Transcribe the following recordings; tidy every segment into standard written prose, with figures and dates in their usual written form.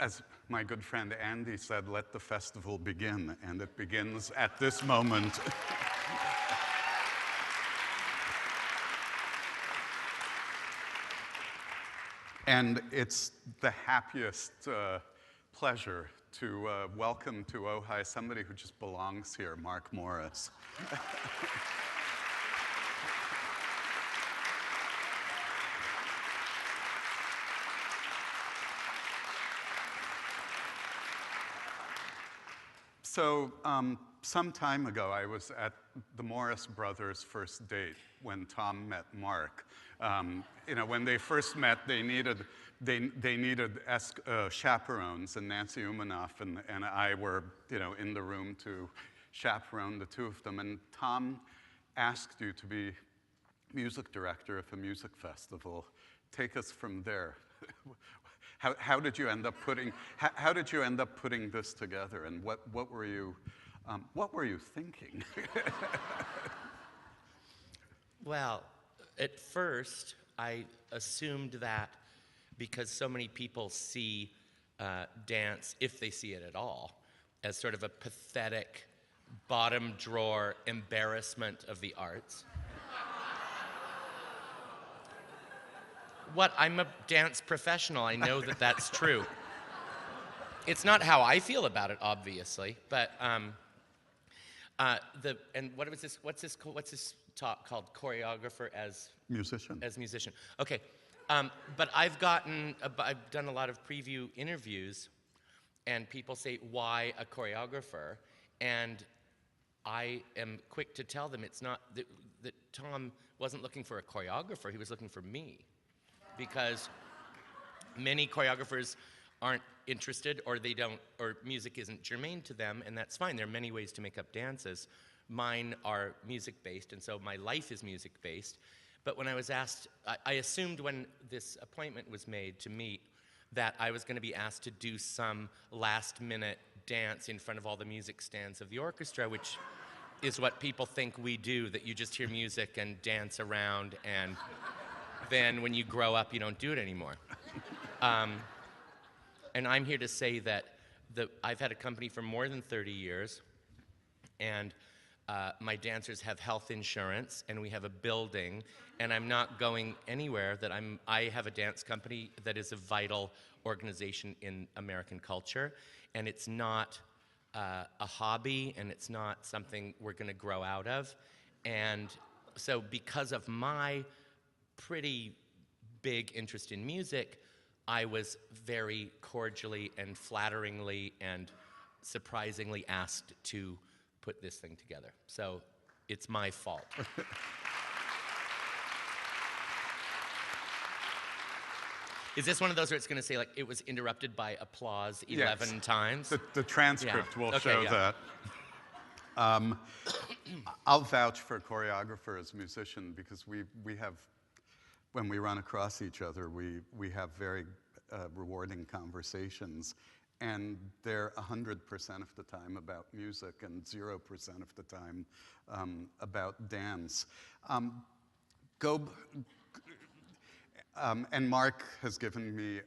as my good friend Andy said, let the festival begin, and it begins at this moment. And it's the happiest pleasure to welcome to Ojai somebody who just belongs here, Mark Morris. So some time ago, I was at the Morris brothers' first date when Tom met Mark. You know, when they first met, they needed chaperones, and Nancy Umanoff and I were, you know, in the room to chaperone the two of them. And Tom asked you to be music director of a music festival. Take us from there. How did you end up putting this together, and what were you thinking? Well, at first I assumed that because so many people see dance, if they see it at all, as sort of a pathetic bottom drawer embarrassment of the arts. What? I'm a dance professional. I know that that's true. It's not how I feel about it, obviously, but and what was this? What's this talk called? Choreographer as Musician. As musician. Okay, but I've done a lot of preview interviews, and people say, "Why a choreographer?" And I am quick to tell them it's not that Tom wasn't looking for a choreographer. He was looking for me. Because many choreographers aren't interested, or they don't, or music isn't germane to them, and that's fine. There are many ways to make up dances. Mine are music-based, and so my life is music-based. But when I was asked, I assumed when this appointment was made to meet that I was going to be asked to do some last-minute dance in front of all the music stands of the orchestra, which is what people think we do, that you just hear music and dance around, and then when you grow up, you don't do it anymore. And I'm here to say that I've had a company for more than 30 years, and my dancers have health insurance, and we have a building, and I'm not going anywhere. I have a dance company that is a vital organization in American culture, and it's not a hobby, and it's not something we're going to grow out of. And so because of my pretty big interest in music, I was very cordially and flatteringly and surprisingly asked to put this thing together. So it's my fault. Is this one of those where it's going to say, like, it was interrupted by applause 11 times? The transcript will show that. I'll vouch for choreographer as musician, because we have, when we run across each other, we have very rewarding conversations, and they're 100% of the time about music and 0% of the time about dance. And Mark has given me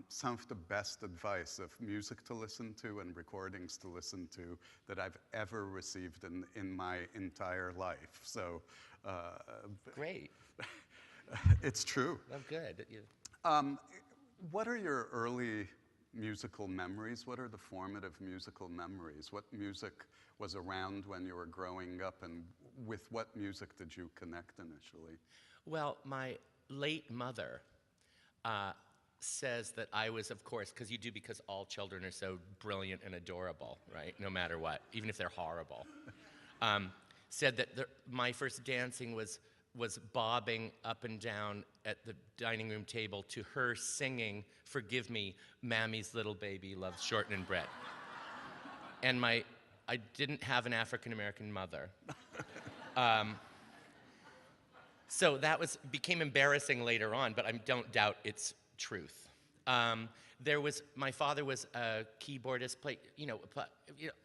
some of the best advice of music to listen to and recordings to listen to that I've ever received in my entire life. So, great. It's true. Oh, good. What are your early musical memories? What are the formative musical memories? What music was around when you were growing up, and with what music did you connect initially? Well, my late mother says that I was, of course, because all children are so brilliant and adorable, right? No matter what, even if they're horrible. Said that my first dancing was bobbing up and down at the dining room table to her singing, "Forgive me, Mammy's little baby loves shortening bread." And I didn't have an African-American mother. So that became embarrassing later on, but I don't doubt its truth. My father was a keyboardist,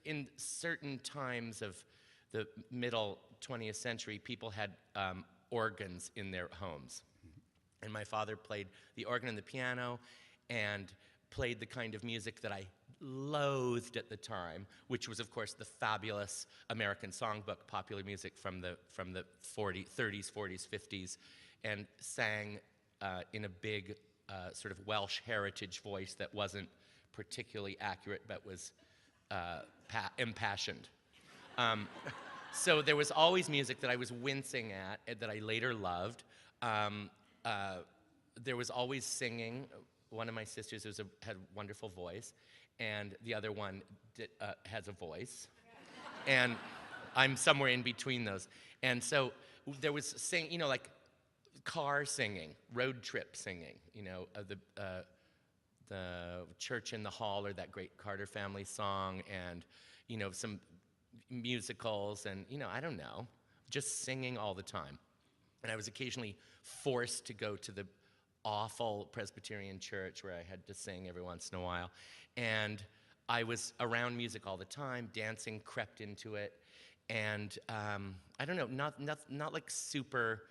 in certain times of the middle 20th century, people had organs in their homes. And my father played the organ and the piano and played the kind of music that I loathed at the time, which was, of course, the fabulous American songbook, popular music from the 30s, 40s, 50s, and sang in a big sort of Welsh heritage voice that wasn't particularly accurate, but was impassioned. So there was always music that I was wincing at and that I later loved. There was always singing. One of my sisters had a wonderful voice, and the other one has a voice. And I'm somewhere in between those. And so there was like car singing, road trip singing, the Church in the Hall, or that great Carter Family song, and some musicals, and I don't know, just singing all the time. And I was occasionally forced to go to the awful Presbyterian church where I had to sing every once in a while. And I was around music all the time, dancing crept into it. And I don't know, not like super,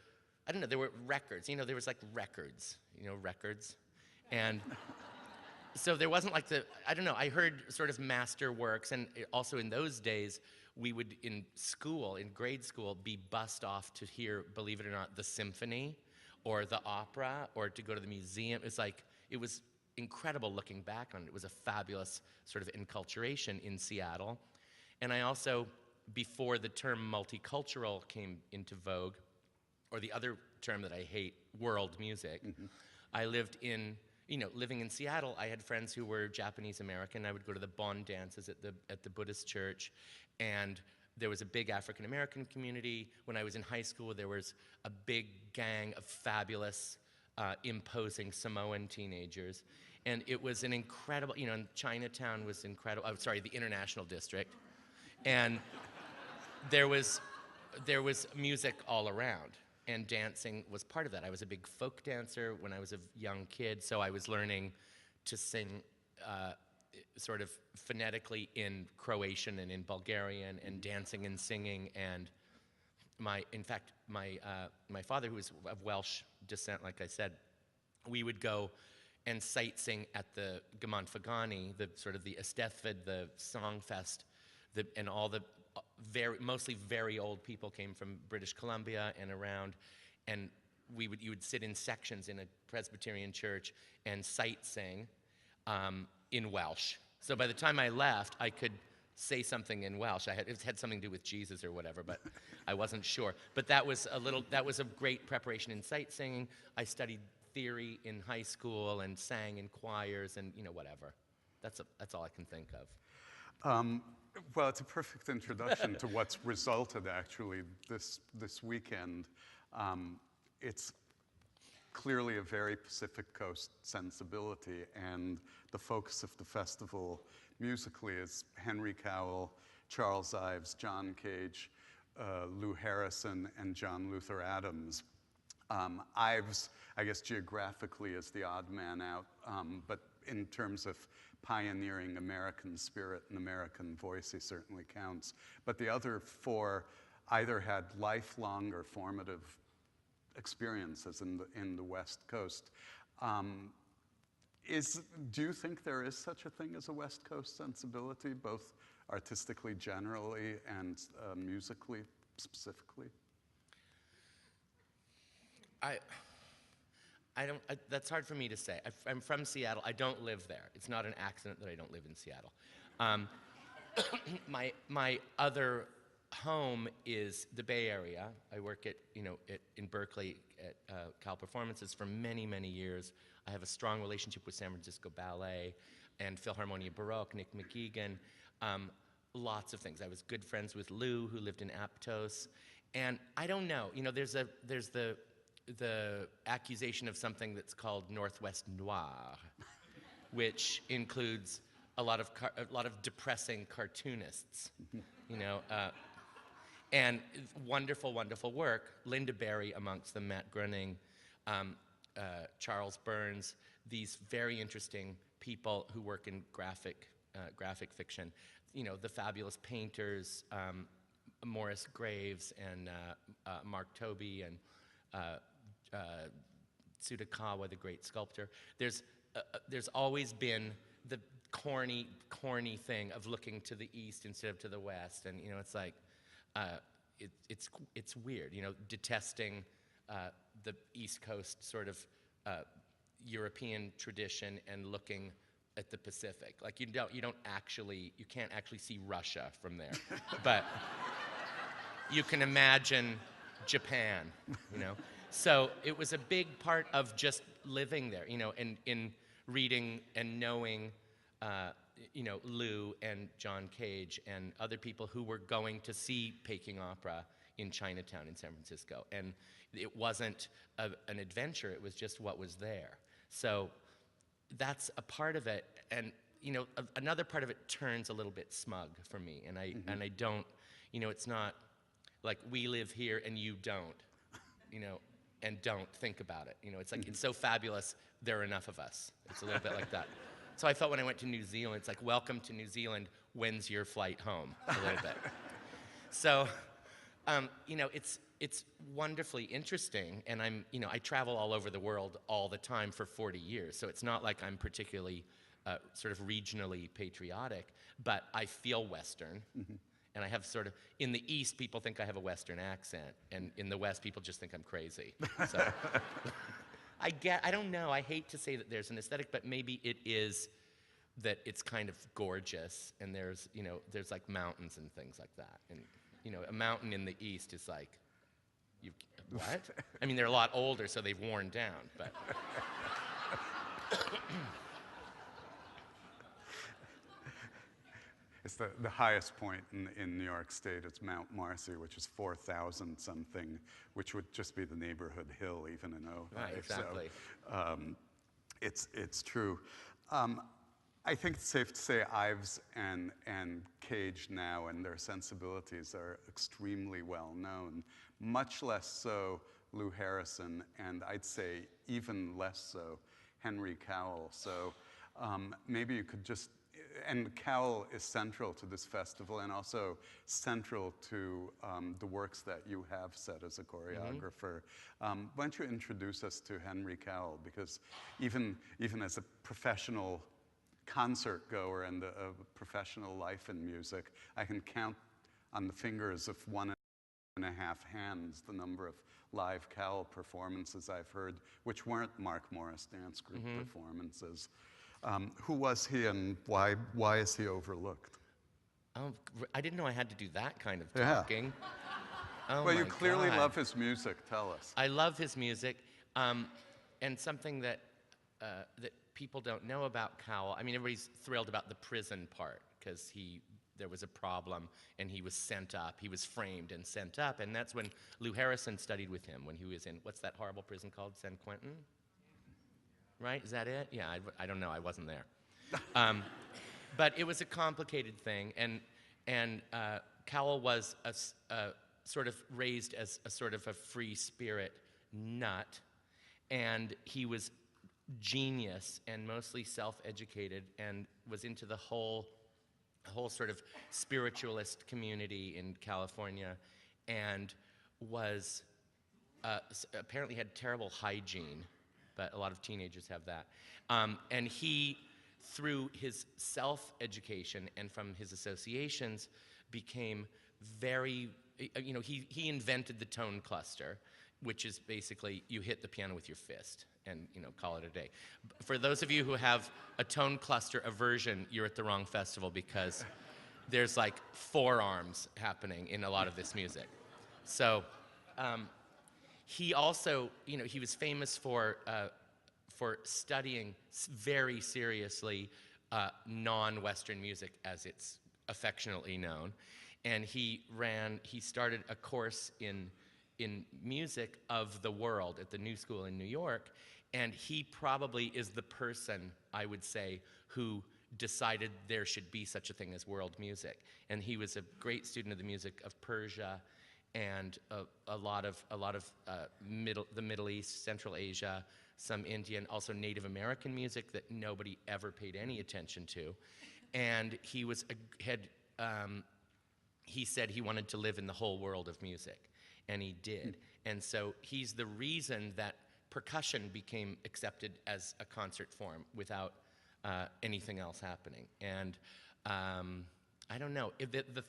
I don't know, there were records, there was like records. And so there wasn't like I don't know, I heard sort of master works, and also in those days, we would, in grade school, be bussed off to hear, believe it or not, the symphony, or the opera, or to go to the museum. It was incredible looking back on it. It was a fabulous sort of enculturation in Seattle. And I also, before the term multicultural came into vogue, or the other term that I hate, world music, I lived living in Seattle, I had friends who were Japanese American. I would go to the Bon dances at the Buddhist church, and there was a big African American community. When I was in high school, there was a big gang of fabulous, imposing Samoan teenagers, and it was an incredible. And Chinatown was incredible. Oh, sorry, the International District, and there was music all around. And dancing was part of that. I was a big folk dancer when I was a young kid, so I was learning to sing sort of phonetically in Croatian and in Bulgarian, and dancing and singing. And my father, who was of Welsh descent, like I said, we would go and sightsing at the Gymanfagani, the sort of the Eisteddfod, the Songfest, and all the mostly very old people came from British Columbia and around, and you would sit in sections in a Presbyterian church and sight sing in Welsh. So by the time I left, I could say something in Welsh. It had something to do with Jesus or whatever, but I wasn't sure. But that was a great preparation in sight singing. I studied theory in high school and sang in choirs and whatever. That's all I can think of. Well, it's a perfect introduction to what's resulted, actually, this weekend. It's clearly a very Pacific Coast sensibility, and the focus of the festival musically is Henry Cowell, Charles Ives, John Cage, Lou Harrison, and John Luther Adams. Ives, I guess geographically, is the odd man out, but in terms of pioneering American spirit and American voice, he certainly counts. But the other four either had lifelong or formative experiences in the West Coast. Do you think there is such a thing as a West Coast sensibility, both artistically generally and musically specifically? That's hard for me to say. I'm from Seattle. I don't live there. It's not an accident that I don't live in Seattle. My other home is the Bay Area. I work in Berkeley at Cal Performances for many, many years. I have a strong relationship with San Francisco Ballet and Philharmonia Baroque, Nick McGeegan, lots of things. I was good friends with Lou, who lived in Aptos. And I don't know, there's the accusation of something that's called Northwest Noir, which includes a lot of depressing cartoonists, and wonderful, wonderful work. Linda Barry amongst them, Matt Grunning, Charles Burns, these very interesting people who work in graphic fiction. The fabulous painters, Morris Graves and Mark Tobey and Tsutakawa, the great sculptor. There's there's always been the corny thing of looking to the east instead of to the west, and it's like it's weird, detesting the East Coast sort of European tradition and looking at the Pacific. Like you can't actually see Russia from there, but you can imagine Japan, So it was a big part of just living there, and in reading and knowing, Lou and John Cage and other people who were going to see Peking Opera in Chinatown in San Francisco. And it wasn't an adventure, it was just what was there. So that's a part of it. And, another part of it turns a little bit smug for me. And I don't, it's not like we live here and you don't, and don't think about it. It's like, it's so fabulous, there are enough of us. It's a little bit like that. So I felt when I went to New Zealand, it's like, welcome to New Zealand, when's your flight home? A little bit. So, it's wonderfully interesting, and I travel all over the world all the time for 40 years, so it's not like I'm particularly sort of regionally patriotic, but I feel Western. And I have sort of, in the East, people think I have a Western accent, and in the West, people just think I'm crazy. So, I don't know, I hate to say that there's an aesthetic, but maybe it is that it's kind of gorgeous, and there's like mountains and things like that. And, a mountain in the East is like, what? I mean, they're a lot older, so they've worn down, but. It's the highest point in New York State. It's Mount Marcy, which is 4,000 something, which would just be the neighborhood hill, even in Ojai. Right, exactly. So, it's true. I think it's safe to say Ives and Cage now and their sensibilities are extremely well known. Much less so Lou Harrison, and I'd say even less so Henry Cowell. So maybe you could just. And Cowell is central to this festival and also central to the works that you have set as a choreographer. Why don't you introduce us to Henry Cowell? Because even as a professional concert goer and a professional life in music, I can count on the fingers of 1.5 hands the number of live Cowell performances I've heard, which weren't Mark Morris Dance Group performances. Who was he and why is he overlooked? Oh, I didn't know I had to do that kind of talking. Yeah. Oh well, my you clearly God. love his music. Tell us. I love his music, and something that people don't know about Cowell. I mean, everybody's thrilled about the prison part because there was a problem and he was sent up. He was framed and sent up, and that's when Lou Harrison studied with him when he was in what's that horrible prison called? San Quentin. Right? Is that it? Yeah, I don't know. I wasn't there. But it was a complicated thing, and Cowell was sort of raised as a sort of a free spirit nut, and he was genius and mostly self-educated and was into the whole sort of spiritualist community in California, and was apparently had terrible hygiene. But a lot of teenagers have that. And he, through his self-education and from his associations, became very, he invented the tone cluster, which is basically you hit the piano with your fist and, call it a day. For those of you who have a tone cluster aversion, you're at the wrong festival because there's like forearms happening in a lot of this music. So, he also, he was famous for studying very seriously non-Western music, as it's affectionately known, and he started a course in music of the world at the New School in New York, and he probably is the person, I would say, who decided there should be such a thing as world music, and he was a great student of the music of Persia and a lot of the Middle East, Central Asia, some Indian, also Native American music that nobody ever paid any attention to, and he said he wanted to live in the whole world of music, and he did, and so he's the reason that percussion became accepted as a concert form without anything else happening. And I don't know. The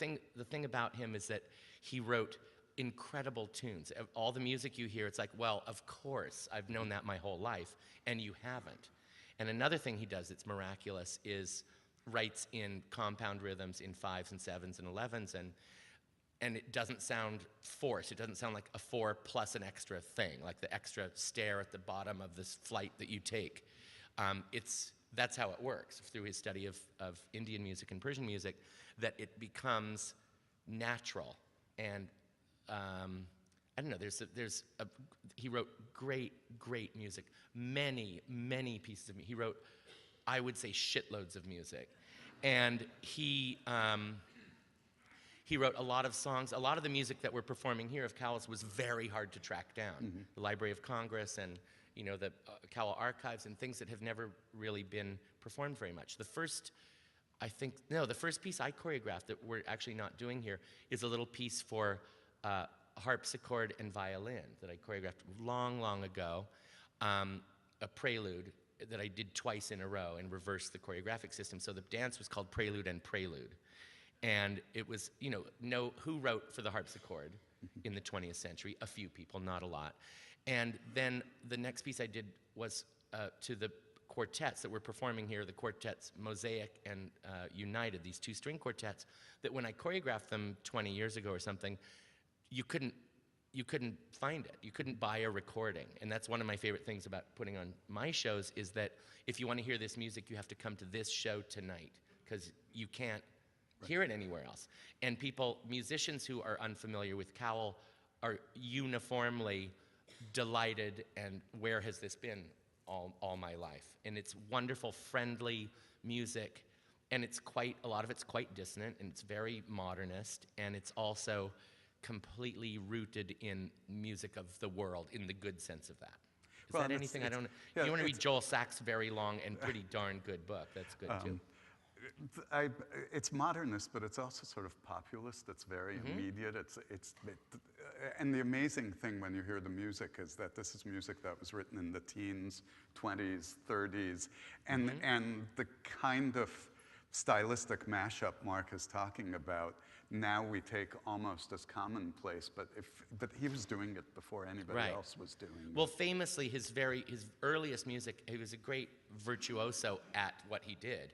thing about him is that he wrote incredible tunes. All the music you hear, it's like, well, of course, I've known that my whole life, and you haven't. And another thing he does that's miraculous is writes in compound rhythms in 5s and 7s and 11s, and it doesn't sound forced. It doesn't sound like a 4 plus an extra thing, like the extra stair at the bottom of this flight that you take. That's how it works through his study of Indian music and Persian music, that it becomes natural. And I don't know, he wrote great music, many pieces of music. He wrote, I would say, shitloads of music. And he wrote a lot of songs. A lot of the music that we're performing here of Cowell's was very hard to track down. The Library of Congress and the Cowell archives and things that have never really been performed very much. The first piece I choreographed that we're actually not doing here is a little piece for harpsichord and violin that I choreographed long ago, a prelude that I did twice in a row and reversed the choreographic system. So the dance was called Prelude and Prelude. And it was, who wrote for the harpsichord in the 20th century? A few people, not a lot. And then the next piece I did was to the quartets that we're performing here, the quartets Mosaic and United, these 2-string quartets, that when I choreographed them 20 years ago or something, you couldn't find it. You couldn't buy a recording. And that's one of my favorite things about putting on my shows, is that if you want to hear this music, you have to come to this show tonight, because you can't hear it anywhere else. And musicians who are unfamiliar with Cowell are uniformly delighted, and where has this been all my life? And it's wonderful, friendly music, and a lot of it's quite dissonant, and it's very modernist, and it's also completely rooted in music of the world, in the good sense of that. Is that anything? I don't know. If you want to read Joel Sachs' very long and pretty darn good book, that's good too. It's modernist, but it's also sort of populist. It's very immediate. And the amazing thing when you hear the music is that this is music that was written in the teens, 20s, 30s, and the kind of stylistic mashup Mark is talking about, now we take almost as commonplace, but he was doing it before anybody else was doing it. Well, famously, his earliest music, he was a great virtuoso at what he did.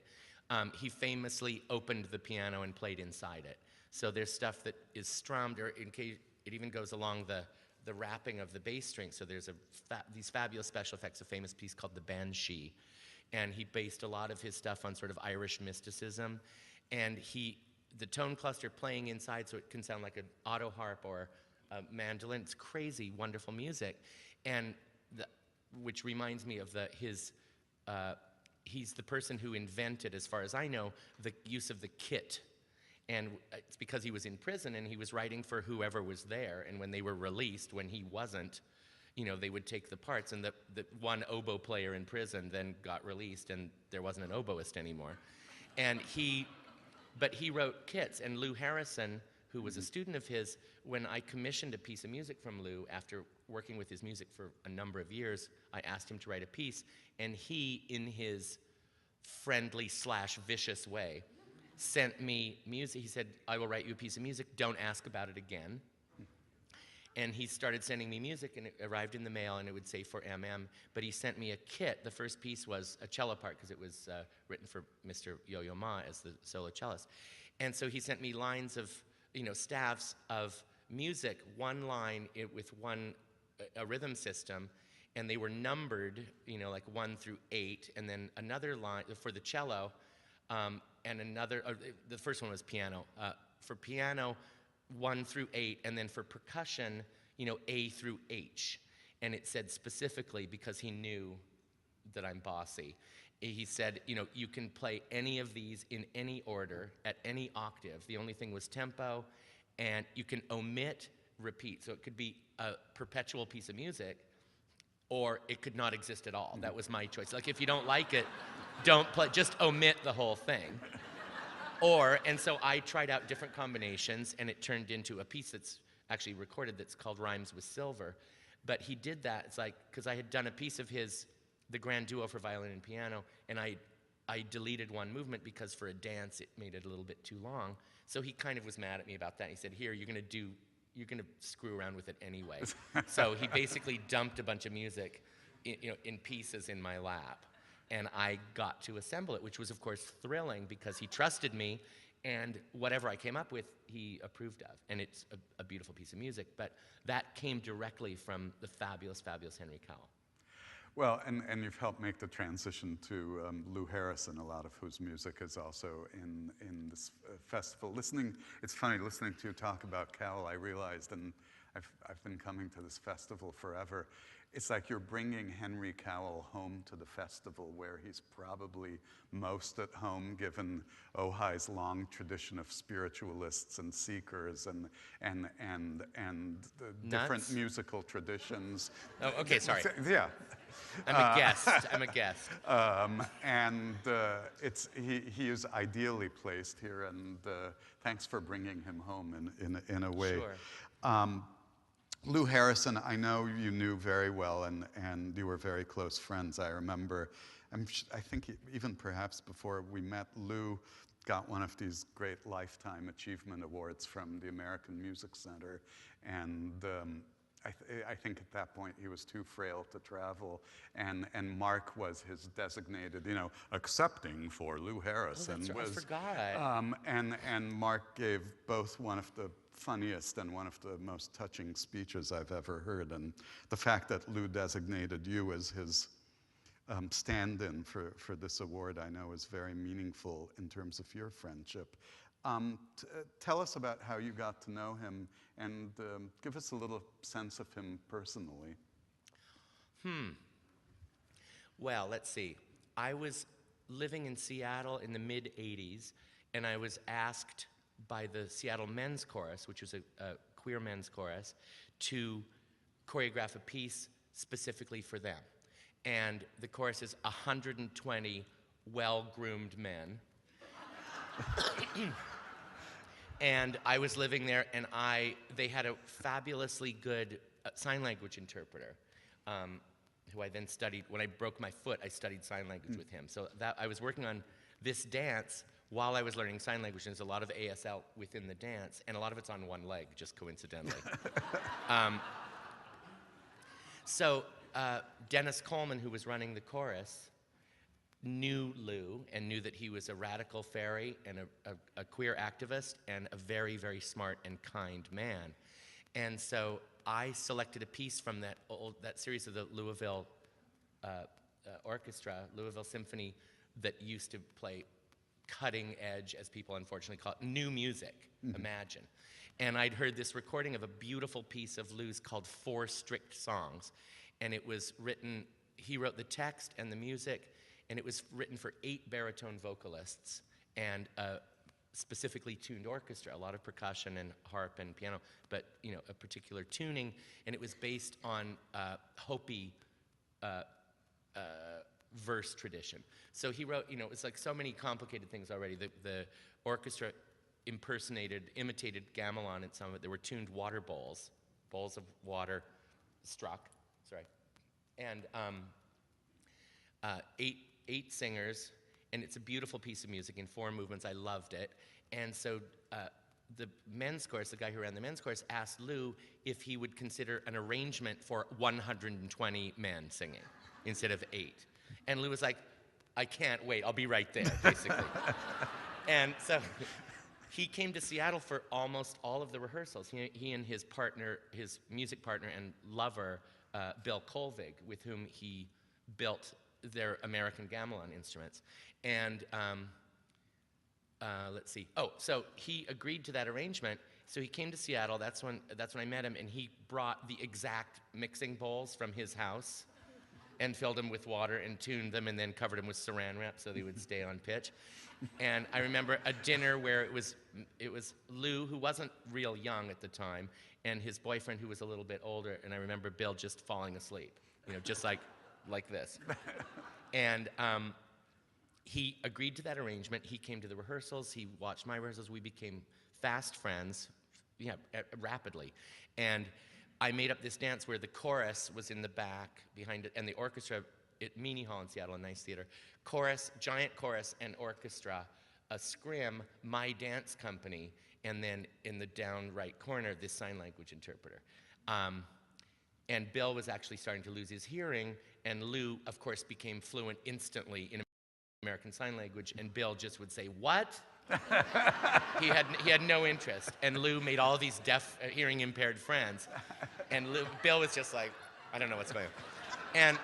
He famously opened the piano and played inside it. So there's stuff that is strummed, or in case it even goes along the wrapping of the bass string. So there's these fabulous special effects, a famous piece called the Banshee. And he based a lot of his stuff on sort of Irish mysticism. And the tone cluster playing inside, so it can sound like an auto harp or a mandolin. It's crazy, wonderful music. And which reminds me of he's the person who invented, as far as I know, the use of the kit. And it's because he was in prison and he was writing for whoever was there. And when they were released, when he wasn't, they would take the parts. And the one oboe player in prison then got released, and there wasn't an oboist anymore. But he wrote kits. And Lou Harrison, who was a student of his, when I commissioned a piece of music from Lou, after working with his music for a number of years, I asked him to write a piece, and he, in his friendly/vicious way, sent me music. He said, I will write you a piece of music, don't ask about it again. And he started sending me music, and it arrived in the mail, and it would say for MM, but he sent me a kit. The first piece was a cello part, because it was written for Mr. Yo-Yo Ma as the solo cellist. And so he sent me lines of, staffs of music, one line with a rhythm system, and they were numbered, like 1 through 8, and then another line for the cello, and another, the first one was piano. For piano, 1 through 8, and then for percussion, A through H. And it said specifically, because he knew that I'm bossy, he said, you can play any of these in any order, at any octave. The only thing was tempo, and you can omit, repeat. So it could be a perpetual piece of music, or it could not exist at all. That was my choice. Like, if you don't like it, don't play, just omit the whole thing. And so I tried out different combinations, and it turned into a piece that's actually recorded that's called Rhymes with Silver, But he did that, it's like, because I had done a piece of his, the grand duo for violin and piano, and I deleted one movement because for a dance it made it a little bit too long. So he kind of was mad at me about that. He said, here, you're gonna screw around with it anyway. So he basically dumped a bunch of music in pieces in my lap. And I got to assemble it, which was of course thrilling because he trusted me, and whatever I came up with, he approved of. And it's a beautiful piece of music, but that came directly from the fabulous, fabulous Henry Cowell. Well, and you've helped make the transition to Lou Harrison, a lot of whose music is also in this festival. It's funny, listening to you talk about Cowell, I realized, and I've been coming to this festival forever, it's like you're bringing Henry Cowell home to the festival where he's probably most at home, given Ojai's long tradition of spiritualists and seekers and the different musical traditions. Oh, okay, sorry. Yeah. I'm a guest. I'm a guest. He is ideally placed here, and thanks for bringing him home in a way. Sure. Lou Harrison, I know you knew very well, and you were very close friends. I remember, I think even perhaps before we met, Lou got one of these great Lifetime Achievement Awards from the American Music Center, and I think at that point he was too frail to travel, and Mark was his designated, accepting for Lou Harrison. Oh, that's right. I forgot. And Mark gave both one of the funniest and one of the most touching speeches I've ever heard, and the fact that Lou designated you as his stand-in for this award, I know, is very meaningful in terms of your friendship. Tell us about how you got to know him, and give us a little sense of him personally. Well, let's see. I was living in Seattle in the mid-'80s, and I was asked by the Seattle Men's Chorus, which was a queer men's chorus, to choreograph a piece specifically for them. And the chorus is 120 well-groomed men. And I was living there, and they had a fabulously good sign language interpreter, who I then studied. When I broke my foot, I studied sign language with him. So I was working on this dance while I was learning sign language. And there's a lot of ASL within the dance, and a lot of it's on one leg, just coincidentally. So Dennis Coleman, who was running the chorus, knew Lou and knew that he was a radical fairy and a queer activist and a very, very smart and kind man. And so I selected a piece from that series of the Louisville Orchestra, Louisville Symphony, that used to play cutting edge, as people unfortunately call it, new music, imagine. And I'd heard this recording of a beautiful piece of Lou's called 4 Strict Songs. And it was written, he wrote the text and the music, and it was written for 8 baritone vocalists and a specifically tuned orchestra, a lot of percussion and harp and piano, but a particular tuning, and it was based on Hopi verse tradition. So he wrote, it's like so many complicated things already. The orchestra imitated gamelan in some of it. There were tuned water bowls of water struck, and 8 singers, and it's a beautiful piece of music in 4 movements. I loved it. And so the men's chorus, the guy who ran the men's chorus, asked Lou if he would consider an arrangement for 120 men singing instead of 8. And Lou was like, I can't wait, I'll be right there, basically. And so he came to Seattle for almost all of the rehearsals. He and his partner, his music partner and lover, Bill Kolvig, with whom he built their American gamelan instruments. And let's see. Oh, so he agreed to that arrangement. So he came to Seattle. That's when I met him, and he brought the exact mixing bowls from his house and filled them with water and tuned them and then covered them with saran wrap so they would stay on pitch. And I remember a dinner where it was Lou, who wasn't real young at the time, and his boyfriend, who was a little bit older, and I remember Bill just falling asleep, just like this. And he agreed to that arrangement. He came to the rehearsals. He watched my rehearsals. We became fast friends, rapidly. And I made up this dance where the chorus was in the back behind it, and the orchestra at Meany Hall in Seattle, a nice theater. Chorus, giant chorus and orchestra, a scrim, my dance company, and then in the down right corner, this sign language interpreter. And Bill was actually starting to lose his hearing, and Lou, of course, became fluent instantly in American Sign Language, and Bill just would say, "What?" he had no interest, and Lou made all these deaf, hearing impaired friends, and Bill was just like, "I don't know what's going on," and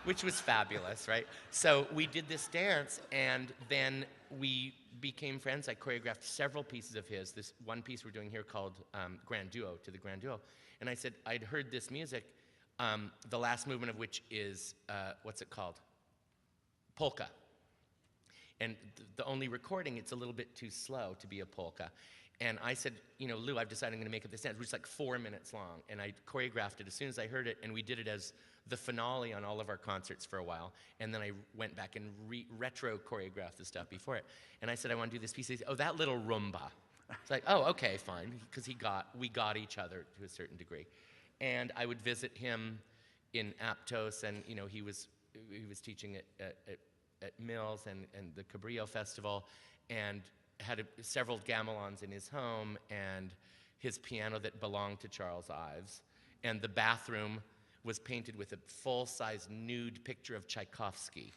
which was fabulous, right? So we did this dance, and then we became friends. I choreographed several pieces of his. This one piece we're doing here called Grand Duo, to the Grand Duo. And I said, I'd heard this music, the last movement of which is, what's it called? Polka. And the only recording, it's a little bit too slow to be a polka. And I said, you know, Lou, I've decided I'm going to make up this dance, which is like 4 minutes long. And I choreographed it as soon as I heard it, and we did it as the finale on all of our concerts for a while. And then I went back and retro choreographed the stuff before it. And I said, I want to do this piece. He said, oh, that little rumba. It's like, oh, okay, fine, because we got each other to a certain degree. And I would visit him in Aptos, and you know, he was teaching at Mills and the Cabrillo Festival, and had several gamelons in his home, and his piano that belonged to Charles Ives, and the bathroom was painted with a full-size nude picture of Tchaikovsky.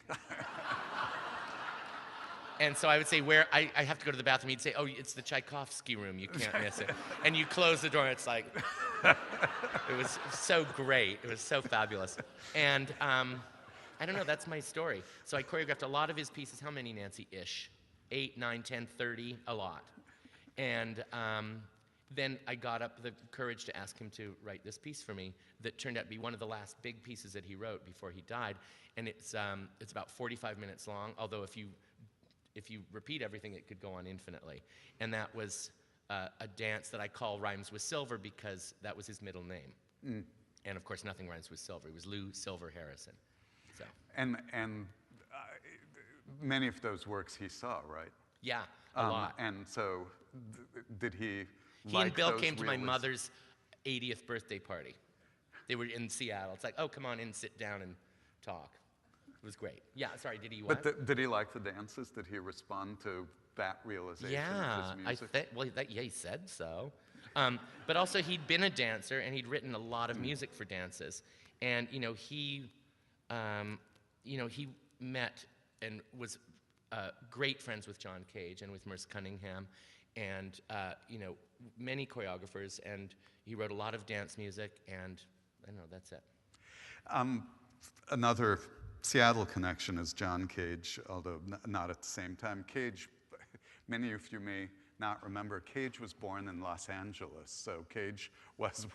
And so I would say, where I have to go to the bathroom, he'd say, oh, it's the Tchaikovsky room, you can't miss it. And you close the door, and it's like, it was so great, it was so fabulous. And I don't know, that's my story. So I choreographed a lot of his pieces. How many, Nancy? Ish. 8, 9, 10, 30, a lot. And then I got up the courage to ask him to write this piece for me that turned out to be one of the last big pieces that he wrote before he died. And it's about 45 minutes long, although if you repeat everything, it could go on infinitely. And that was a dance that I call Rhymes with Silver because that was his middle name. Mm. And of course, nothing rhymes with silver. It was Lou Silver Harrison. So. And many of those works he saw, right? Yeah, a lot. And so, did he? He and Bill came to my mother's 80th birthday party. They were in Seattle. It's like, oh, come on in, sit down, and talk. It was great. Yeah, sorry, did he what? But did he like the dances? Did he respond to that realization of his music? Yeah, he said so. But also, he'd been a dancer, and he'd written a lot of music for dances. And, he met and was great friends with John Cage and with Merce Cunningham, and, many choreographers, and he wrote a lot of dance music, and I don't know, that's it. Another Seattle connection is John Cage, although not at the same time. Cage, many of you may not remember, Cage was born in Los Angeles, so Cage was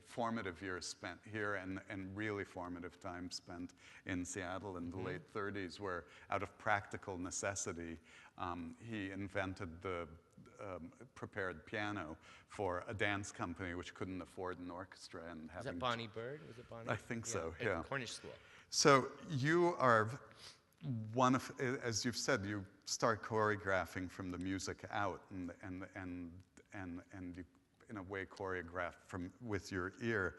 formative years spent here and really formative time spent in Seattle in the late 30s, where out of practical necessity, he invented the prepared piano for a dance company which couldn't afford an orchestra. And was that Bonnie Bird? Was it Bonnie? I think so, yeah. Cornish School. So you are one of, as you've said, you start choreographing from the music out, and you, in a way, choreograph with your ear.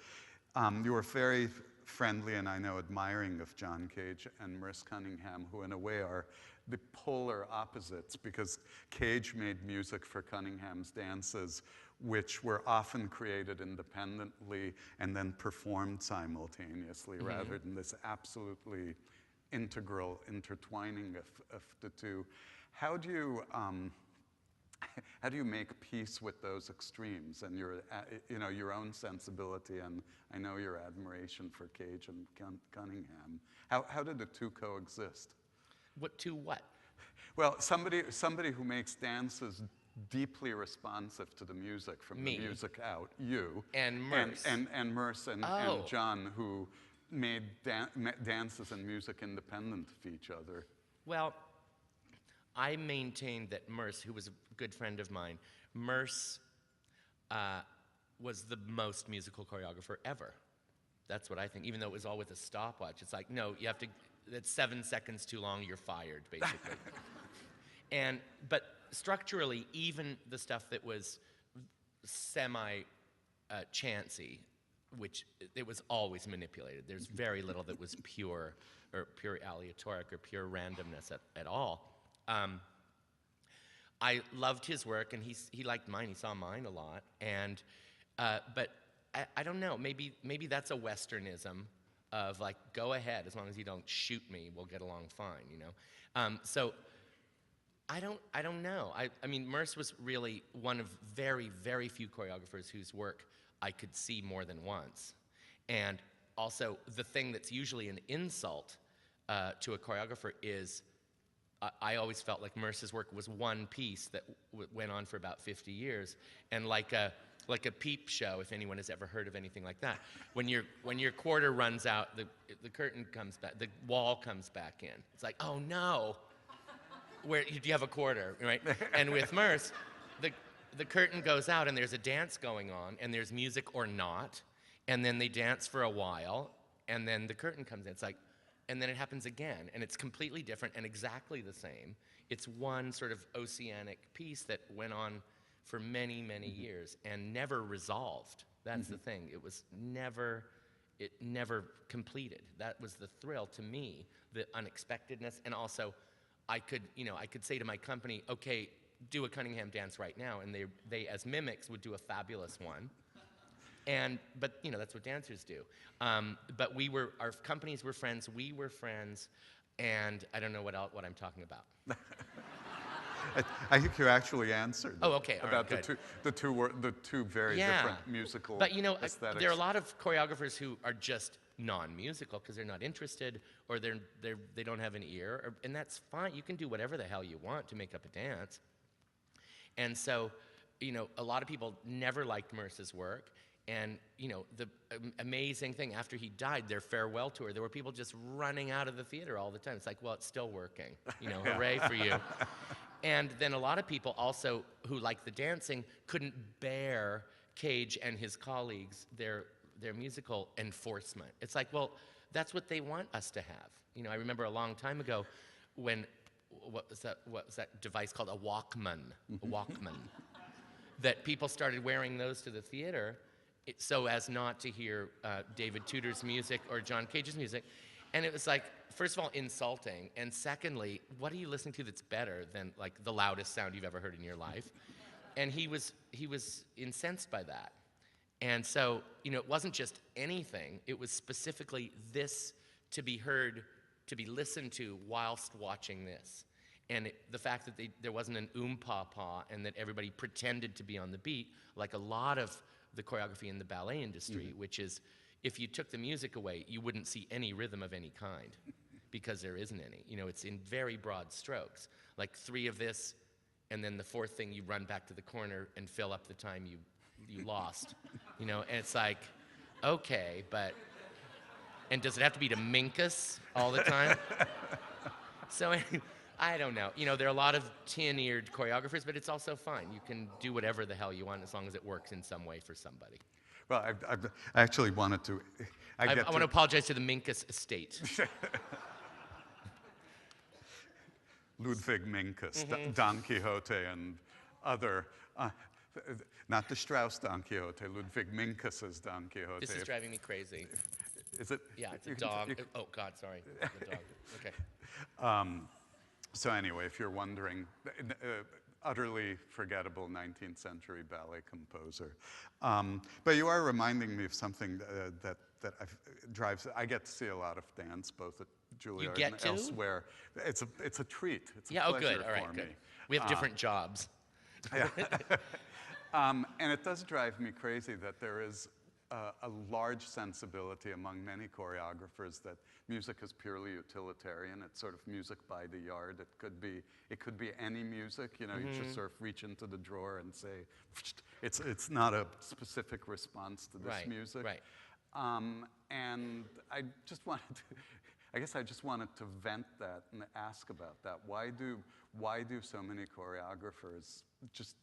You were very friendly and I know admiring of John Cage and Merce Cunningham, who in a way are the polar opposites, because Cage made music for Cunningham's dances, which were often created independently and then performed simultaneously, rather than this absolutely integral intertwining of the two. How do you make peace with those extremes and your own sensibility and I know your admiration for Cage and Cunningham? How did the two coexist? What? Well, somebody who makes dances deeply responsive to the music from the music out. You and Merce and Merce and John, who made dances and music independent of each other. Well, I maintained that Merce, who was a good friend of mine, Merce was the most musical choreographer ever. That's what I think, even though it was all with a stopwatch. It's like, no, you have to, that's 7 seconds too long, you're fired, basically. But structurally, even the stuff that was chancy, which it was always manipulated. There's very little that was pure or pure aleatoric or pure randomness at all. I loved his work, and he liked mine. He saw mine a lot, and but I don't know. Maybe that's a Westernism of like, go ahead, as long as you don't shoot me, we'll get along fine, you know. So I don't know. I mean, Merce was really one of very, very few choreographers whose work I could see more than once, and also the thing that's usually an insult to a choreographer is. I always felt like Merce's work was one piece that went on for about 50 years, and like a peep show, if anyone has ever heard of anything like that. When your quarter runs out, the curtain comes back, the wall comes back in. It's like, oh no, where do you have a quarter, right? And with Merce, the curtain goes out, and there's a dance going on, and there's music or not, and then they dance for a while, and then the curtain comes in. It's like. And then it happens again, and it's completely different and exactly the same. It's one sort of oceanic piece that went on for many, many years and never resolved. That's the thing. It never completed. That was the thrill to me, the unexpectedness, and also I could say to my company, okay, do a Cunningham dance right now, and they as mimics would do a fabulous one. But you know, that's what dancers do. But our companies were friends, we were friends, and I don't know what I'm talking about. I think you actually answered. Oh, okay, all about right, good. the two very different musical. But you know, aesthetics. there are a lot of choreographers who are just non-musical because they're not interested, or they don't have an ear, and that's fine. You can do whatever the hell you want to make up a dance. And so, you know, a lot of people never liked Merce's work. And, you know, the amazing thing, after he died, their farewell tour, there were people just running out of the theater all the time. It's like, well, it's still working. You know, hooray for you. And then a lot of people also who liked the dancing couldn't bear Cage and his colleagues, their musical enforcement. It's like, well, that's what they want us to have. You know, I remember a long time ago when, what was that device called? A Walkman. A Walkman. That people started wearing those to the theater so as not to hear David Tudor's music or John Cage's music. And it was like, first of all, insulting, and secondly, what are you listening to that's better than like the loudest sound you've ever heard in your life? And he was incensed by that. And so, you know, it wasn't just anything, it was specifically this to be heard, to be listened to whilst watching this. And the fact that there wasn't an pa-pa and that everybody pretended to be on the beat, like a lot of the choreography in the ballet industry, which is, if you took the music away, you wouldn't see any rhythm of any kind, because there isn't any. You know, it's in very broad strokes, like 3 of this, and then the 4th thing you run back to the corner and fill up the time you lost. You know, and it's like, okay, but, and does it have to be to Minkus all the time? So I don't know. You know, there are a lot of tin-eared choreographers, but it's also fine. You can do whatever the hell you want as long as it works in some way for somebody. Well, I actually wanted to. I want to apologize to the Minkus estate. Ludwig Minkus, Don Quixote, and other. Not the Strauss Don Quixote, Ludwig Minkus's Don Quixote. This is driving me crazy. Is it? Yeah, it's a dog. Oh, God, sorry. The dog. Okay. So anyway, if you're wondering, utterly forgettable 19th century ballet composer. But you are reminding me of something that drives. I get to see a lot of dance, both at Juilliard and elsewhere. It's a treat. It's a pleasure All right, for good. me. We have different jobs. Yeah. And it does drive me crazy that there is a large sensibility among many choreographers that music is purely utilitarian. It's sort of music by the yard. It could be any music. You know, you just sort of reach into the drawer and say, it's not a specific response to this music. Right. And I just wanted to vent that and ask about that. Why do so many choreographers just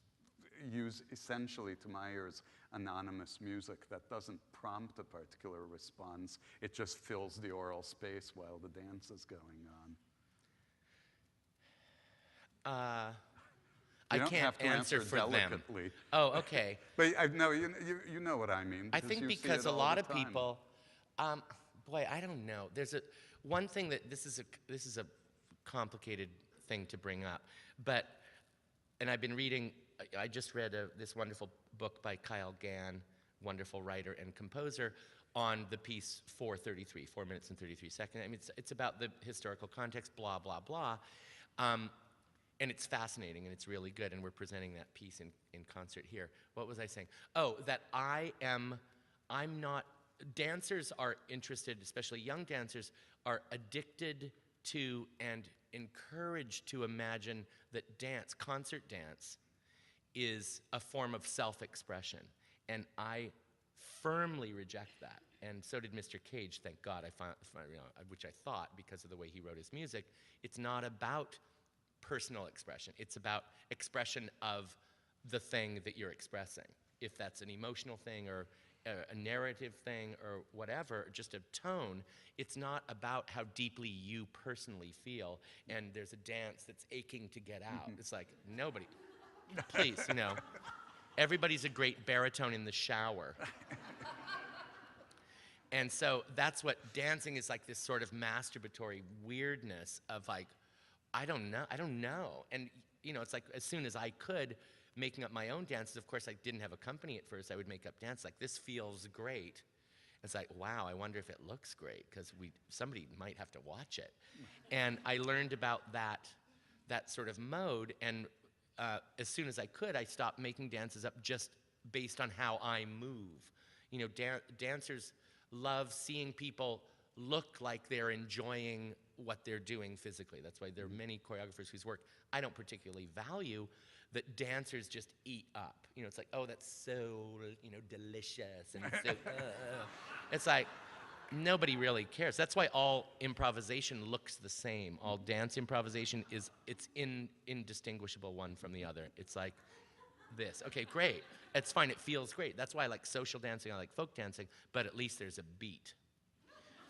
use, essentially, to my ears, anonymous music that doesn't prompt a particular response? It just fills the oral space while the dance is going on. I don't can't have to answer for them. delicately. Oh, okay. But no, you know what I mean. I think you see because it a all lot the of time. people, boy, I don't know. There's one thing that this is a complicated thing to bring up, but and I've been reading. I just read this wonderful book by Kyle Gann, wonderful writer and composer, on the piece 4:33, 4 minutes and 33 seconds. I mean, it's about the historical context, blah blah blah. And it's fascinating and it's really good, and we're presenting that piece in concert here. What was I saying? Oh, that I'm not, dancers are interested, especially young dancers, are addicted to and encouraged to imagine that dance, concert dance, is a form of self-expression. And I firmly reject that. And so did Mr. Cage, thank God, which I thought, because of the way he wrote his music. It's not about personal expression. It's about expression of the thing that you're expressing. If that's an emotional thing or a narrative thing or whatever, just a tone, it's not about how deeply you personally feel. And there's a dance that's aching to get out. It's like, nobody, please, everybody's a great baritone in the shower. And so that's what dancing is, like this sort of masturbatory weirdness of like, I don't know. And, it's like as soon as I could, making up my own dances, of course I didn't have a company at first, I would make up dance like, this feels great. It's like, wow, I wonder if it looks great, because somebody might have to watch it. And I learned about that sort of mode, and as soon as I could, I stopped making dances up just based on how I move. Dancers love seeing people look like they're enjoying what they're doing physically. That's why there are many choreographers whose work I don't particularly value, that dancers just eat up. It's like, oh, that's so, delicious, and it's so, it's like, nobody really cares. That's why all improvisation looks the same. All dance improvisation it's indistinguishable one from the other. It's like this. Okay, great. It's fine, it feels great. That's why I like social dancing, I like folk dancing, but at least there's a beat.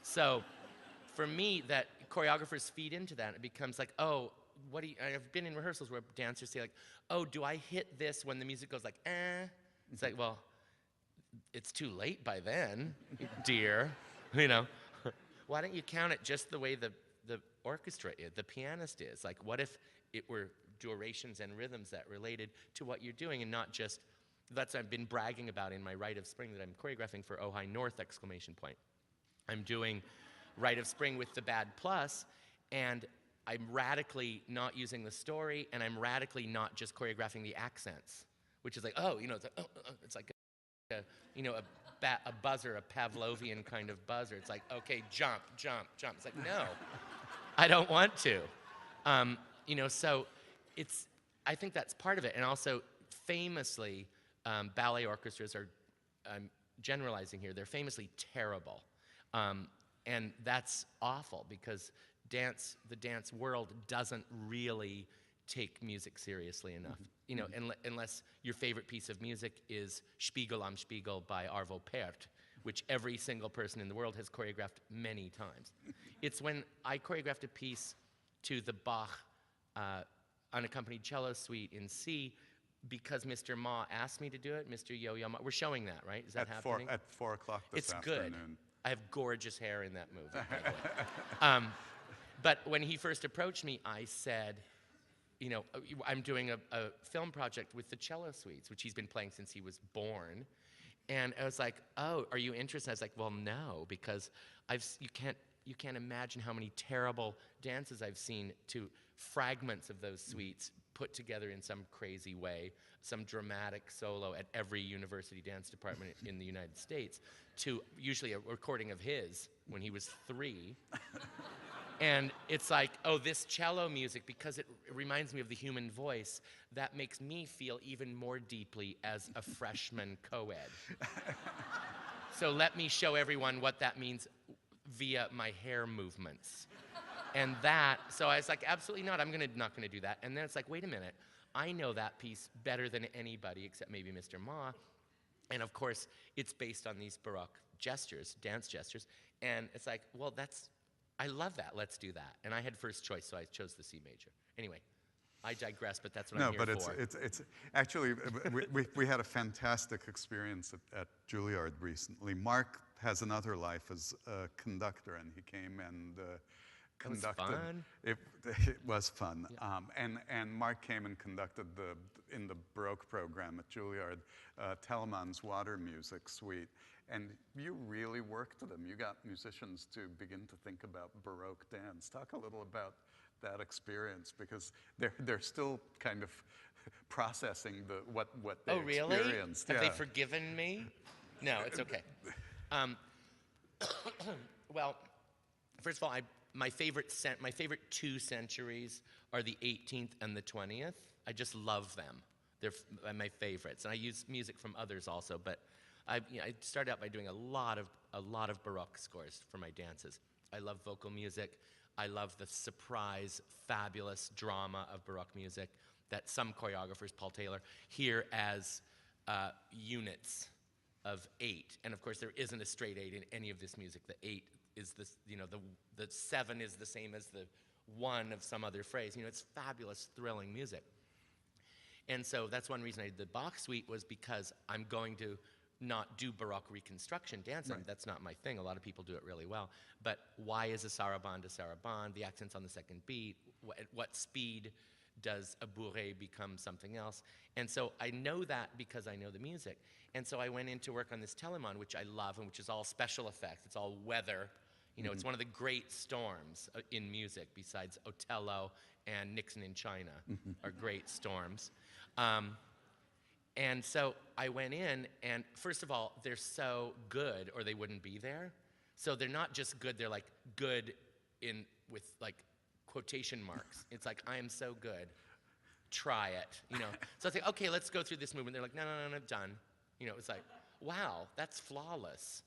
So for me, that choreographers feed into that. It becomes like, oh, I've been in rehearsals where dancers say like, oh, do I hit this when the music goes like, eh? It's like, well, it's too late by then, dear. Why don't you count it just the way the orchestra is, the pianist is? Like, what if it were durations and rhythms that related to what you're doing, and not just, that's what I've been bragging about in my Rite of Spring that I'm choreographing for Ojai North, exclamation point. I'm doing Rite of Spring with the bad plus, and I'm radically not using the story, and I'm radically not just choreographing the accents, which is like, oh, it's like a buzzer, a Pavlovian kind of buzzer. It's like, okay, jump, jump, jump. It's like, no, I don't want to. So I think that's part of it. And also, famously, ballet orchestras are, I'm generalizing here, they're famously terrible. And that's awful, because the dance world doesn't really take music seriously enough. Unless your favorite piece of music is Spiegel am Spiegel by Arvo Pärt, which every single person in the world has choreographed many times. It's when I choreographed a piece to the Bach unaccompanied cello suite in C, because Mr. Ma asked me to do it, Mr. Yo-Yo Ma. We're showing that, right? Is that happening? At 4 o'clock this afternoon. It's good. I have gorgeous hair in that movie, by the way. But when he first approached me, I said, I'm doing a film project with the cello suites, which he's been playing since he was born. And I was like, oh, are you interested? I was like, well, no, because you can't imagine how many terrible dances I've seen to fragments of those suites put together in some crazy way, some dramatic solo at every university dance department in the United States, to usually a recording of his when he was 3. And it's like, oh, this cello music, because it reminds me of the human voice, that makes me feel even more deeply as a freshman co-ed. So let me show everyone what that means via my hair movements. And so I was like, absolutely not, I'm not gonna do that. And then it's like, wait a minute, I know that piece better than anybody except maybe Mr. Ma. And of course, it's based on these Baroque gestures, dance gestures. And it's like, well, I love that, let's do that. And I had first choice, so I chose the C major. Anyway, I digress, but that's what I'm No, here but for. it's actually, we had a fantastic experience at Juilliard recently. Mark has another life as a conductor, and he came and conducted. That was fun. It was fun. Yeah. And Mark came and conducted in the Baroque program at Juilliard, Telemann's Water Music Suite. And you really worked them. You got musicians to begin to think about Baroque dance. Talk a little about that experience, because they're still kind of processing what they experienced. Have Yeah. they forgiven me? No, it's okay. Well, first of all, my favorite 2 centuries are the 18th and the 20th. I just love them. They're my favorites, and I use music from others also. But I started out by doing a lot of Baroque scores for my dances. I love vocal music. I love the surprise, fabulous drama of Baroque music that some choreographers, Paul Taylor, hear as units of 8. And of course, there isn't a straight 8 in any of this music. The 8 is this, the 7 is the same as the 1 of some other phrase. It's fabulous, thrilling music. And so that's one reason I did the Bach suite, was because I'm going to not do Baroque reconstruction dance. Right. That's not my thing. A lot of people do it really well. But why is a sarabande a sarabande? The accent's on the second beat. At what speed does a bourrée become something else? And so I know that because I know the music. And so I went in to work on this Telemann, which I love, and which is all special effects. It's all weather. It's one of the great storms in music, besides Otello and Nixon in China are great storms. And so I went in, and first of all, they're so good, or they wouldn't be there. So they're not just good, they're like good with like quotation marks. It's like, I am so good, try it, So I say, okay, let's go through this movement. They're like, no, done. It's like, wow, that's flawless.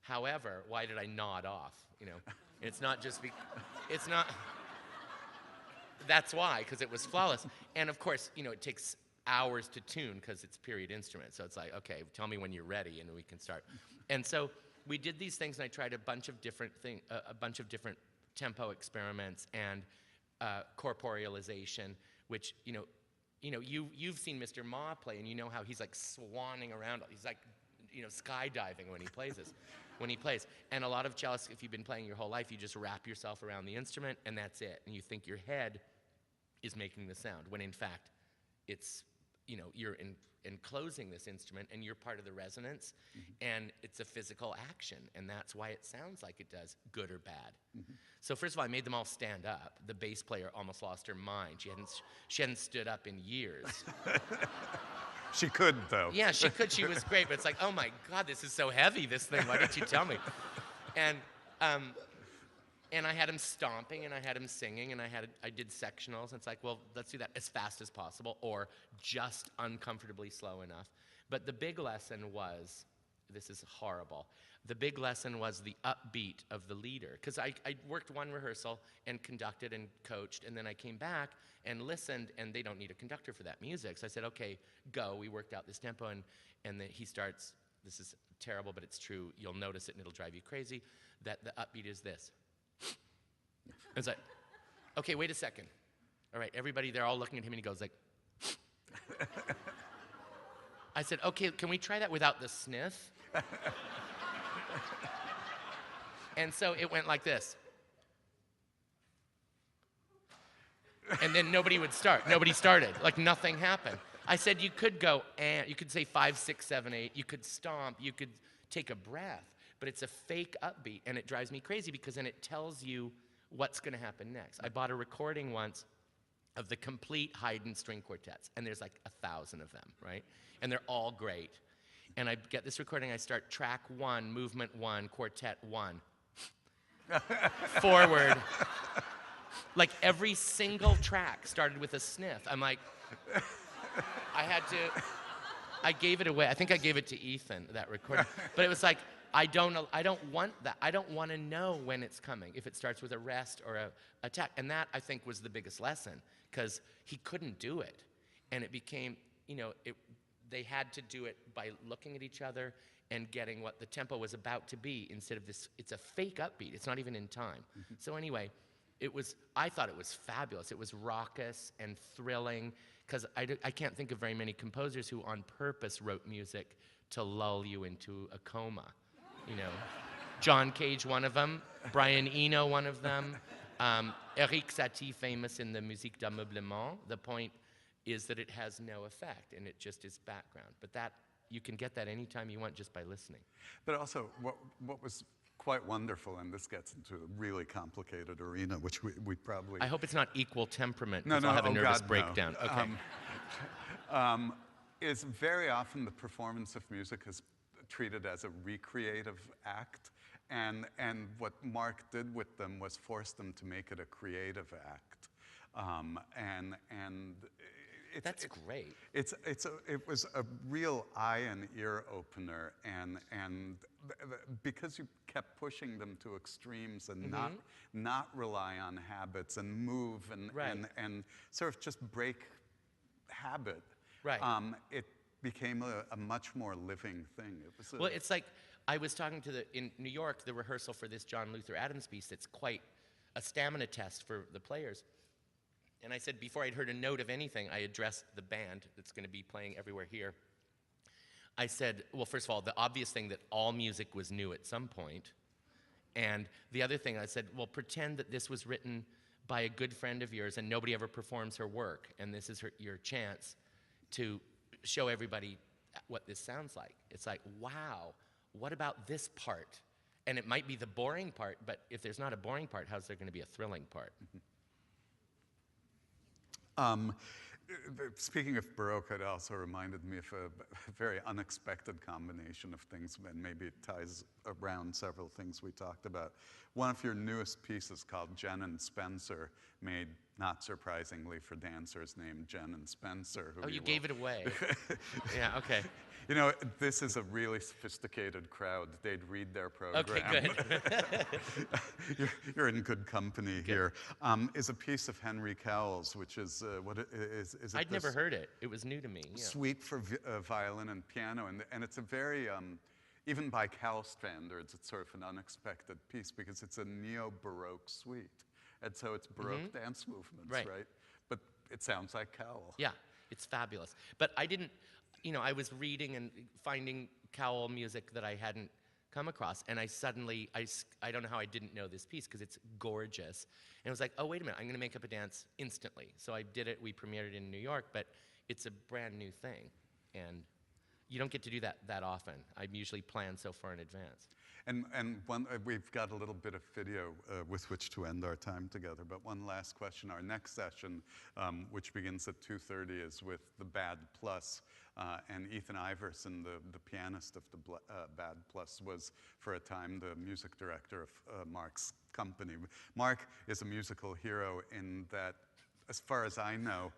However, why did I nod off? It's not just it's not, that's why, because it was flawless. And of course, it takes hours to tune because it's period instrument. So it's like, okay, tell me when you're ready and we can start. And so we did these things, and I tried a bunch of different tempo experiments and corporealization, which you've seen Mr. Ma play, and you know how he's like swanning around. He's like skydiving when he plays this. When he plays. And a lot of cellists, if you've been playing your whole life, you just wrap yourself around the instrument and that's it. And you think your head is making the sound, when in fact it's you're enclosing this instrument and you're part of the resonance, and it's a physical action, and that's why it sounds like it does, good or bad. So first of all, I made them all stand up. The bass player almost lost her mind. She hadn't stood up in years. She could, though. Yeah, she could. She was great, but it's like, oh my God, this is so heavy, this thing. Why didn't you tell me? And I had him stomping, and I had him singing, and I did sectionals. And it's like, well, let's do that as fast as possible, or just uncomfortably slow enough. But the big lesson was, this is horrible, the big lesson was the upbeat of the leader. Because I worked one rehearsal and conducted and coached, and then I came back and listened, and they don't need a conductor for that music. So I said, okay, go. We worked out this tempo, and then he starts, this is terrible, but it's true. You'll notice it, and it'll drive you crazy, that the upbeat is this. It's like, okay, wait a second. All right, everybody, they're all looking at him, and he goes like, I said, okay, can we try that without the sniff? And so it went like this. And then nobody would start. Nobody started. Like nothing happened. I said, you could go, and you could say 5, 6, 7, 8. You could stomp. You could take a breath. But it's a fake upbeat, and it drives me crazy because then it tells you what's going to happen next. I bought a recording once of the complete Haydn string quartets, and there's like 1,000 of them, right? And they're all great. And I get this recording, I start track 1, movement 1, quartet 1. Forward. Like every single track started with a sniff. I'm like, I gave it away. I think I gave it to Ethan, that recording. But it was like, I don't want that. I don't want to know when it's coming, if it starts with a rest or a attack. And that, I think, was the biggest lesson, because he couldn't do it. And it became, they had to do it by looking at each other and getting what the tempo was about to be, instead of this, it's a fake upbeat. It's not even in time. So anyway, I thought it was fabulous. It was raucous and thrilling, because I can't think of very many composers who on purpose wrote music to lull you into a coma. You know, John Cage, one of them, Brian Eno, one of them, Eric Satie, famous in the musique d'ameublement. The point is that it has no effect, and it just is background. But that, you can get that anytime you want just by listening. But also, what was quite wonderful, and this gets into a really complicated arena, which we probably... I hope it's not equal temperament, No, because no, I'll have a oh nervous God, breakdown. no. Okay. Is very often the performance of music is treated as a recreative act, and what Mark did with them was force them to make it a creative act. That's great. It was a real eye and ear opener, and because you kept pushing them to extremes and not rely on habits and move and sort of just break habit. Right. It became a much more living thing. Well, it's like, I was talking in New York, the rehearsal for this John Luther Adams piece that's quite a stamina test for the players. And I said, before I'd heard a note of anything, I addressed the band that's going to be playing everywhere here. I said, well, first of all, the obvious thing, that all music was new at some point. And the other thing, I said, well, pretend that this was written by a good friend of yours and nobody ever performs her work, and this is your chance to show everybody what this sounds like. It's like, wow, what about this part? And it might be the boring part, but if there's not a boring part, how's there going to be a thrilling part? Speaking of Baroque, it also reminded me of a very unexpected combination of things, and maybe it ties around several things we talked about. One of your newest pieces, called Jen and Spencer, made, not surprisingly for dancers, named Jen and Spencer. Oh, you gave it away. Yeah, okay. You know, this is a really sophisticated crowd. They'd read their program. Okay, good. You're in good company here. Is a piece of Henry Cowell's, which is, is it I'd never heard it. It was new to me. Yeah. Suite for violin and piano, and it's a very, even by Cowell standards, it's sort of an unexpected piece, because it's a neo-Baroque suite. And so it's Baroque dance movements, right? But it sounds like Cowell. Yeah, it's fabulous. But I didn't, you know, I was reading and finding Cowell music that I hadn't come across, and I suddenly, I don't know how I didn't know this piece, because it's gorgeous. And it was like, oh, wait a minute, I'm going to make up a dance instantly. So I did it, we premiered it in New York, but it's a brand new thing. And you don't get to do that often. I usually plan so far in advance. And we've got a little bit of video with which to end our time together, but one last question. Our next session, which begins at 2:30, is with the Bad Plus, and Ethan Iverson, the pianist of the Bad Plus, was for a time the music director of Mark's company. Mark is a musical hero in that, as far as I know,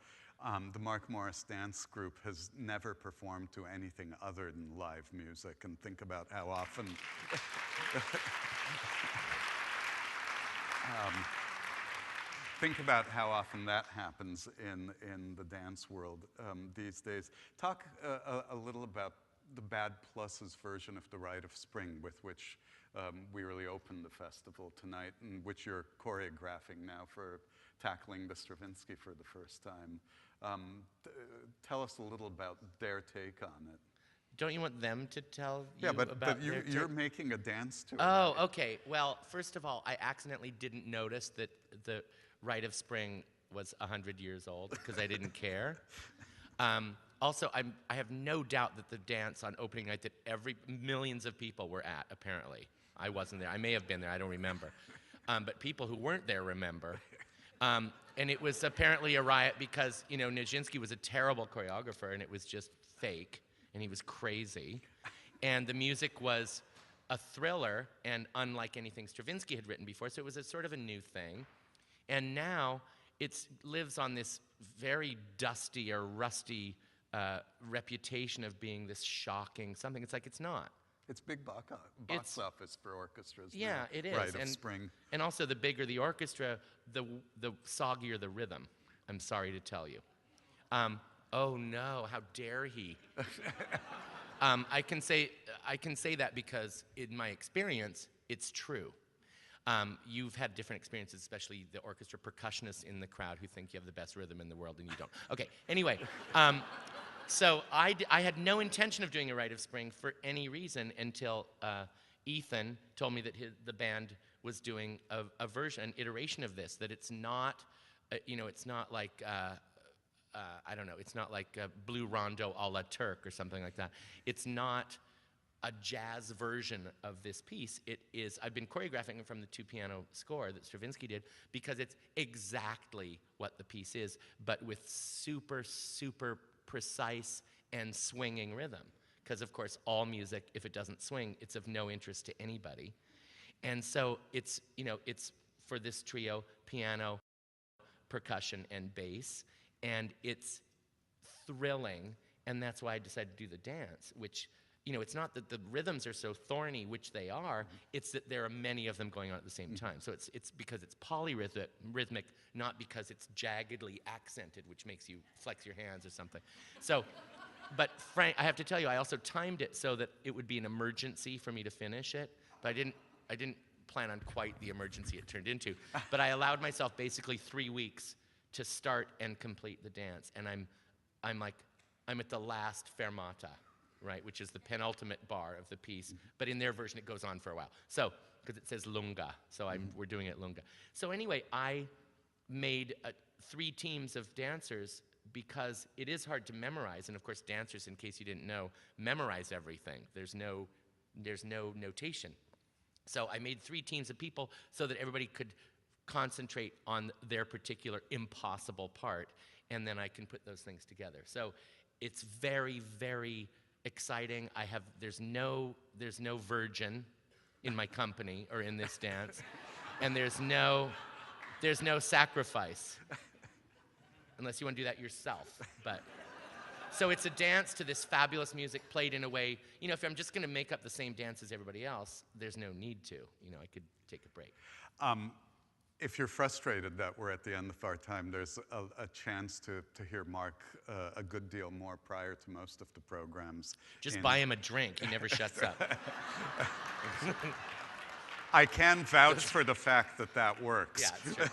the Mark Morris Dance Group has never performed to anything other than live music, and think about how often think about how often that happens in the dance world these days. Talk a little about the Bad Plus's version of the Rite of Spring, with which we really opened the festival tonight, and which you're choreographing now for tackling the Stravinsky for the first time. Tell us a little about their take on it. Don't you want them to tell you about but you're making a dance to it. Oh, okay. Well, first of all, I accidentally didn't notice that the Rite of Spring was 100 years old, because I didn't care. Also, I have no doubt that the dance on opening night that millions of people were at, apparently. I wasn't there. I may have been there. I don't remember. But people who weren't there remember. And it was apparently a riot because, you know, Nijinsky was a terrible choreographer, and it was just fake, and he was crazy. And the music was a thriller, and unlike anything Stravinsky had written before, so it was a sort of a new thing. And now it lives on this very dusty or rusty reputation of being this shocking something. It's like, it's not. It's big box office for orchestras. Yeah, now. it is. Rite of Spring. And also, the bigger the orchestra, the soggier the rhythm, I'm sorry to tell you. Oh no, how dare he? I can say that because in my experience, it's true. You've had different experiences, especially the orchestra percussionists in the crowd who think you have the best rhythm in the world and you don't. Okay, anyway. So I had no intention of doing a Rite of Spring for any reason until Ethan told me that the band was doing a version, an iteration of this, that it's not, it's not like, I don't know, it's not like a Blue Rondo a la Turk or something like that. It's not a jazz version of this piece. It is, I've been choreographing it from the 2-piano score that Stravinsky did because it's exactly what the piece is, but with super, super precise and swinging rhythm. Because of course, all music, if it doesn't swing, it's of no interest to anybody. And so it's, it's for this trio, piano, percussion, and bass, and it's thrilling, and that's why I decided to do the dance, which, it's not that the rhythms are so thorny, which they are, it's that there are many of them going on at the same time. So it's because it's polyrhythmic, not because it's jaggedly accented, which makes you flex your hands or something. So, but Frank, I have to tell you, I also timed it so that it would be an emergency for me to finish it, but I didn't plan on quite the emergency it turned into, but I allowed myself basically 3 weeks to start and complete the dance, and I'm at the last fermata, right, which is the penultimate bar of the piece, but in their version it goes on for a while. So, because it says lunga, so we're doing it lunga. So anyway, I made 3 teams of dancers because it is hard to memorize, and of course dancers, in case you didn't know, memorize everything. There's no notation. So I made 3 teams of people so that everybody could concentrate on their particular impossible part, and then I can put those things together. So it's very, very exciting. There's no virgin in my company or in this dance, and there's no sacrifice, unless you want to do that yourself. But so it's a dance to this fabulous music played in a way, if I'm just going to make up the same dance as everybody else, there's no need to. I could take a break. If you're frustrated that we're at the end of our time, there's a chance to hear Mark a good deal more prior to most of the programs. Just buy him a drink. He never shuts up. I can vouch for the fact that works. Yeah, it's true.